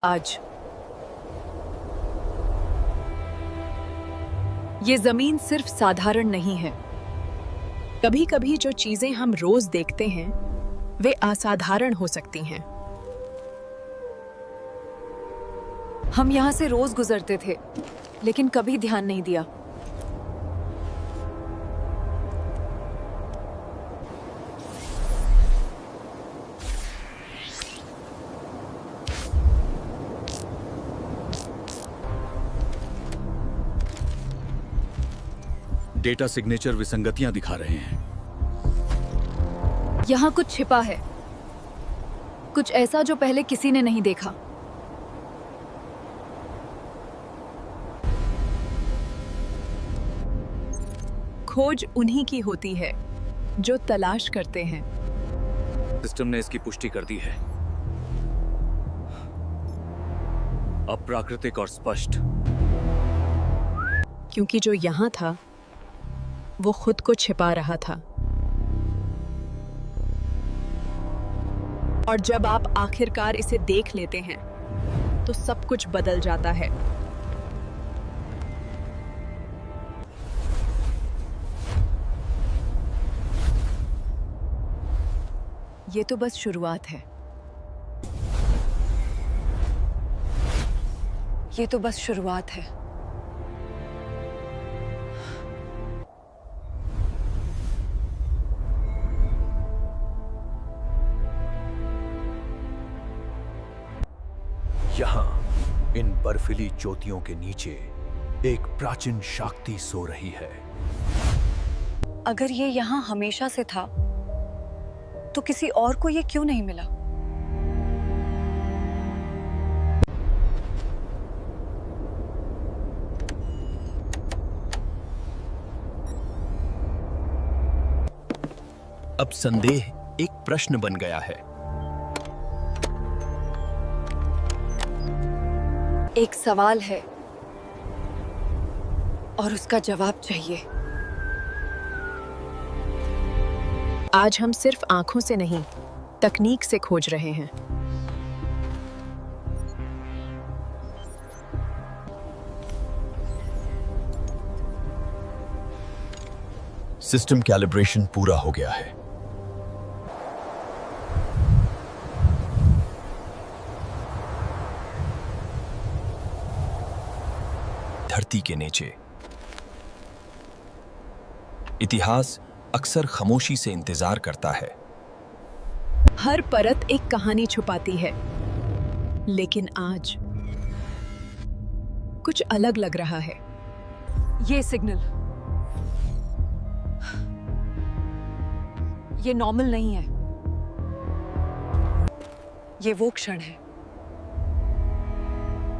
आज। ये जमीन सिर्फ साधारण नहीं है। कभी कभी जो चीजें हम रोज देखते हैं वे असाधारण हो सकती हैं। हम यहां से रोज गुजरते थे, लेकिन कभी ध्यान नहीं दिया। डेटा सिग्नेचर विसंगतियां दिखा रहे हैं। यहां कुछ छिपा है, कुछ ऐसा जो पहले किसी ने नहीं देखा। खोज उन्हीं की होती है जो तलाश करते हैं। सिस्टम ने इसकी पुष्टि कर दी है। अप्राकृतिक और स्पष्ट। क्योंकि जो यहां था वो खुद को छिपा रहा था। और जब आप आखिरकार इसे देख लेते हैं तो सब कुछ बदल जाता है। ये तो बस शुरुआत है। ये तो बस शुरुआत है। यहाँ इन बर्फीली चोटियों के नीचे एक प्राचीन शक्ति सो रही है। अगर ये यहाँ हमेशा से था तो किसी और को ये क्यों नहीं मिला? अब संदेह एक प्रश्न बन गया है। एक सवाल है और उसका जवाब चाहिए। आज हम सिर्फ आंखों से नहीं, तकनीक से खोज रहे हैं। सिस्टम कैलिब्रेशन पूरा हो गया है। धरती के नीचे इतिहास अक्सर खामोशी से इंतजार करता है। हर परत एक कहानी छुपाती है, लेकिन आज कुछ अलग लग रहा है। ये सिग्नल, ये नॉर्मल नहीं है। ये वो क्षण है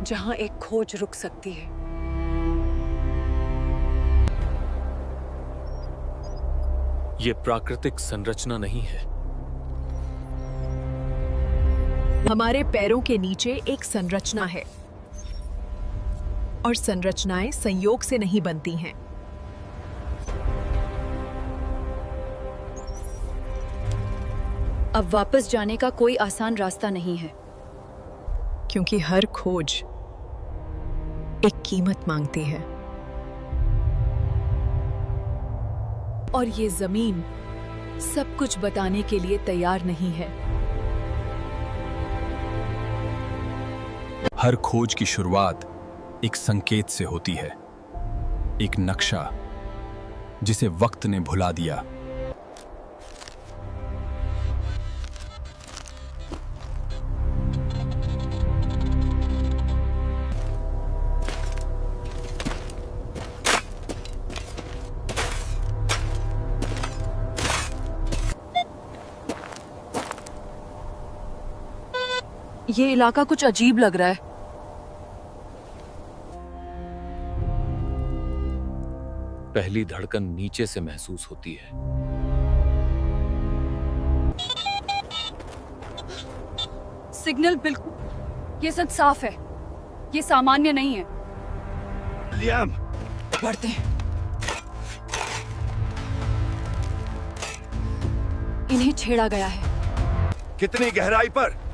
जहां एक खोज रुक सकती है। ये प्राकृतिक संरचना नहीं है। हमारे पैरों के नीचे एक संरचना है, और संरचनाएं संयोग से नहीं बनती हैं। अब वापस जाने का कोई आसान रास्ता नहीं है, क्योंकि हर खोज एक कीमत मांगती है। और ये जमीन सब कुछ बताने के लिए तैयार नहीं है। हर खोज की शुरुआत एक संकेत से होती है, एक नक्शा जिसे वक्त ने भुला दिया। ये इलाका कुछ अजीब लग रहा है। पहली धड़कन नीचे से महसूस होती है। सिग्नल बिल्कुल, ये सब साफ है। ये सामान्य नहीं है। लियाम, बढ़ते हैं। इन्हें छेड़ा गया है। कितनी गहराई पर?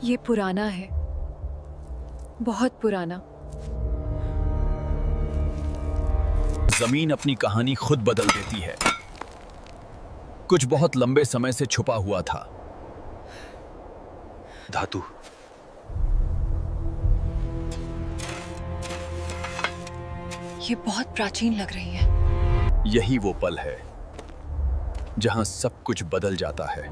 ये पुराना है, बहुत पुराना। जमीन अपनी कहानी खुद बदल देती है। कुछ बहुत लंबे समय से छुपा हुआ था। धातु। ये बहुत प्राचीन लग रही है। यही वो पल है जहां सब कुछ बदल जाता है।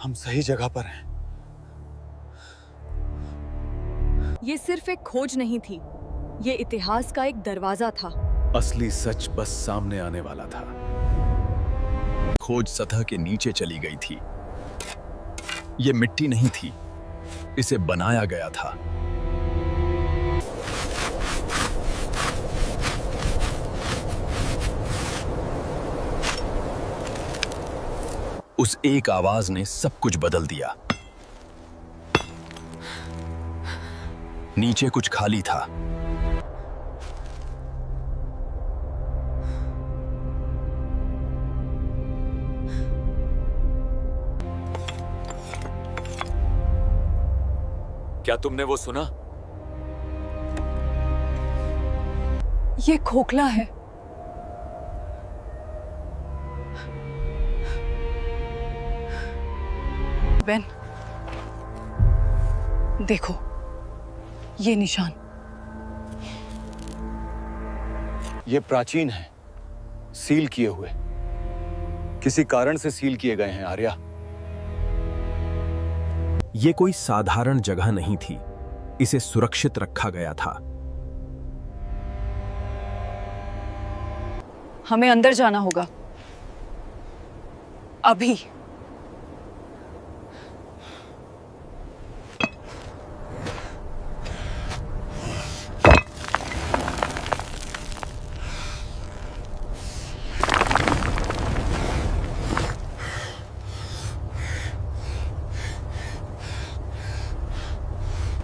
हम सही जगह पर हैं। ये सिर्फ एक खोज नहीं थी, ये इतिहास का एक दरवाजा था। असली सच बस सामने आने वाला था। खोज सतह के नीचे चली गई थी। ये मिट्टी नहीं थी, इसे बनाया गया था। उस एक आवाज ने सब कुछ बदल दिया। नीचे कुछ खाली था। क्या तुमने वो सुना? ये खोखला है। बेन, देखो, ये निशान। ये प्राचीन है, सील किए हुए। किसी कारण से सील किए गए हैं आर्या। ये कोई साधारण जगह नहीं थी, इसे सुरक्षित रखा गया था। हमें अंदर जाना होगा अभी।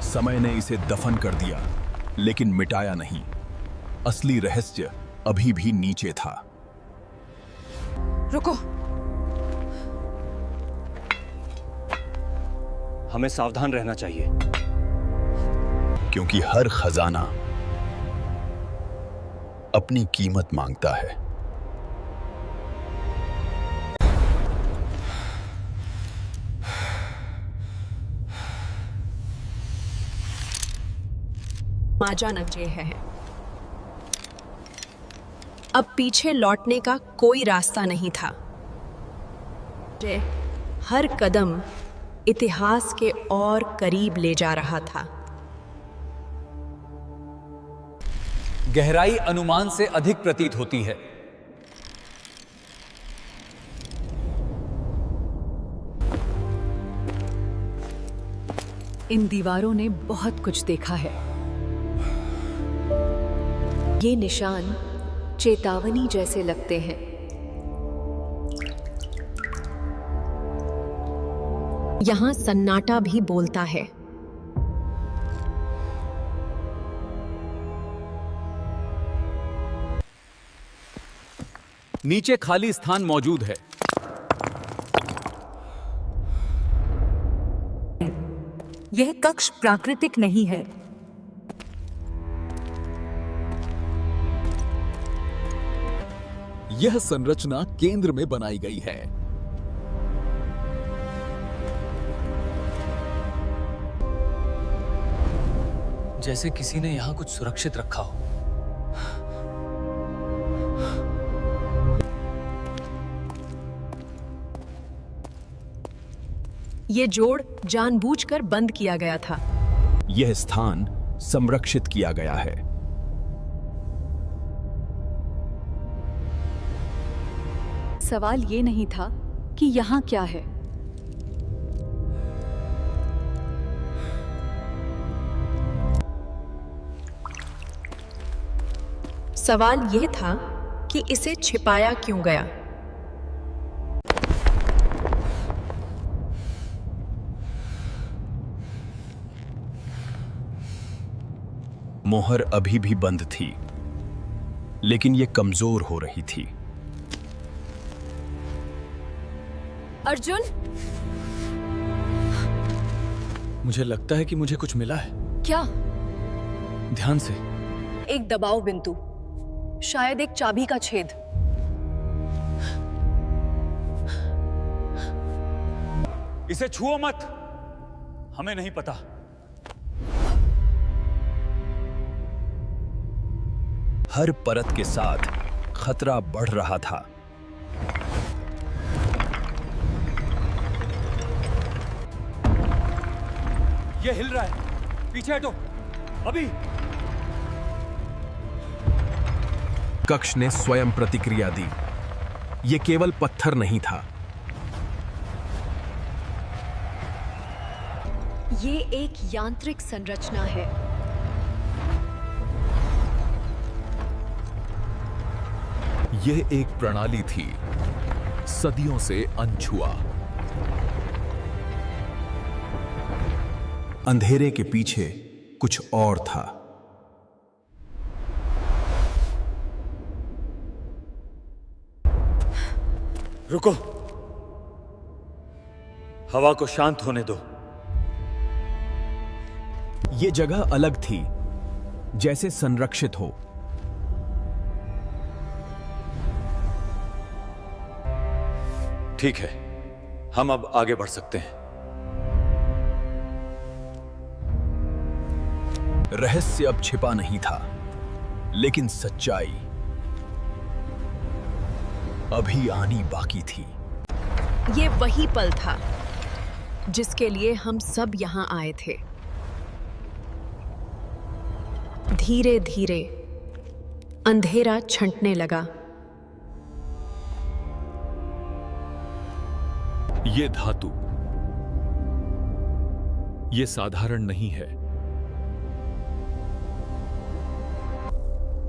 समय ने इसे दफन कर दिया, लेकिन मिटाया नहीं। असली रहस्य अभी भी नीचे था। रुको। हमें सावधान रहना चाहिए, क्योंकि हर खजाना अपनी कीमत मांगता है। अचानक जे है। अब पीछे लौटने का कोई रास्ता नहीं था। हर कदम इतिहास के और करीब ले जा रहा था। गहराई अनुमान से अधिक प्रतीत होती है। इन दीवारों ने बहुत कुछ देखा है। ये निशान चेतावनी जैसे लगते हैं। यहाँ सन्नाटा भी बोलता है। नीचे खाली स्थान मौजूद है। यह कक्ष प्राकृतिक नहीं है। यह संरचना केंद्र में बनाई गई है। जैसे किसी ने यहां कुछ सुरक्षित रखा हो। ये जोड़ जानबूझकर बंद किया गया था। यह स्थान संरक्षित किया गया है। सवाल ये नहीं था कि यहाँ क्या है। सवाल यह था कि इसे छिपाया क्यों गया। मोहर अभी भी बंद थी, लेकिन ये कमजोर हो रही थी। अर्जुन, मुझे लगता है कि मुझे कुछ मिला है। क्या? ध्यान से। एक दबाव बिंदु, शायद एक चाबी का छेद। इसे छुओ मत, हमें नहीं पता। हर परत के साथ खतरा बढ़ रहा था। ये हिल रहा है, पीछे हटो, अभी। कक्ष ने स्वयं प्रतिक्रिया दी। ये केवल पत्थर नहीं था, ये एक यांत्रिक संरचना है। ये एक प्रणाली थी, सदियों से अनछुआ। अंधेरे के पीछे कुछ और था। रुको, हवा को शांत होने दो। ये जगह अलग थी, जैसे संरक्षित हो। ठीक है, हम अब आगे बढ़ सकते हैं। रहस्य अब छिपा नहीं था, लेकिन सच्चाई अभी आनी बाकी थी। ये वही पल था जिसके लिए हम सब यहां आए थे। धीरे धीरे अंधेरा छंटने लगा। ये धातु, ये साधारण नहीं है।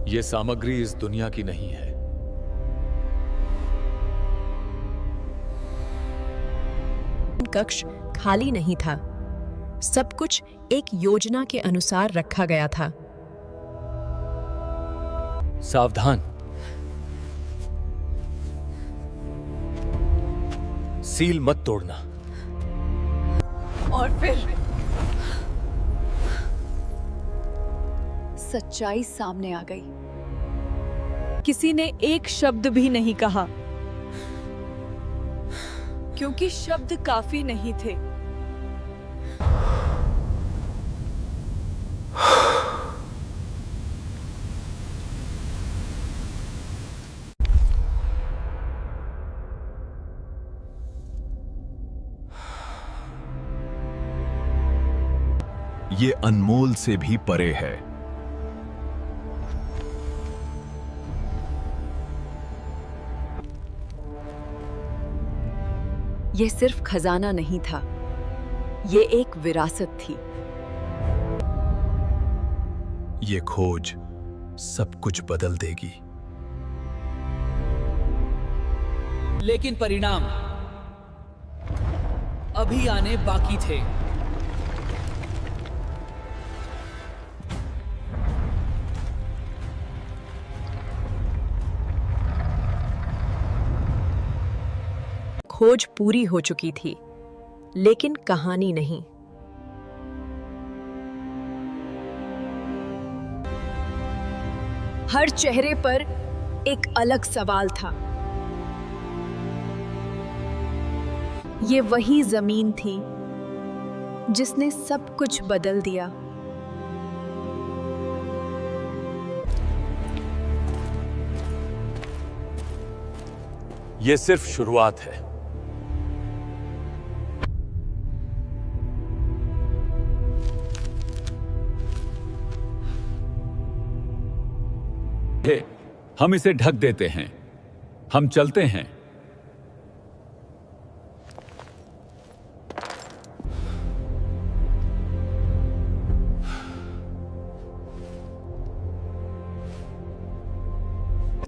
ये सामग्री इस दुनिया की नहीं है। कक्ष खाली नहीं था, सब कुछ एक योजना के अनुसार रखा गया था। सावधान, सील मत तोड़ना। और फिर सच्चाई सामने आ गई। किसी ने एक शब्द भी नहीं कहा, क्योंकि शब्द काफी नहीं थे। ये अनमोल से भी परे है। यह सिर्फ खजाना नहीं था, ये एक विरासत थी। ये खोज सब कुछ बदल देगी। लेकिन परिणाम अभी आने बाकी थे। खोज पूरी हो चुकी थी, लेकिन कहानी नहीं। हर चेहरे पर एक अलग सवाल था। ये वही जमीन थी जिसने सब कुछ बदल दिया। यह सिर्फ शुरुआत है। हम इसे ढक देते हैं, हम चलते हैं।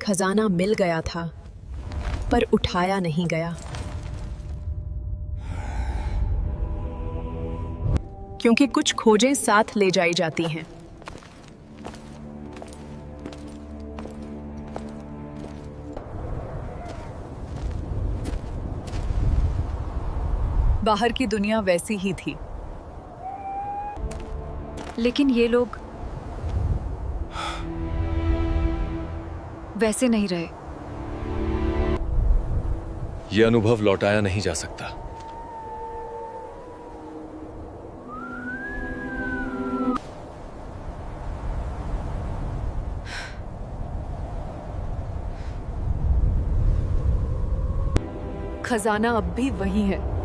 खजाना मिल गया था, पर उठाया नहीं गया, क्योंकि कुछ खोजें साथ ले जाई जाती हैं। बाहर की दुनिया वैसी ही थी। लेकिन ये लोग वैसे नहीं रहे। यह अनुभव लौटाया नहीं जा सकता। खजाना अब भी वही है।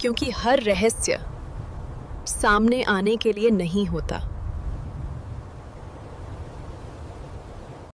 क्योंकि हर रहस्य सामने आने के लिए नहीं होता।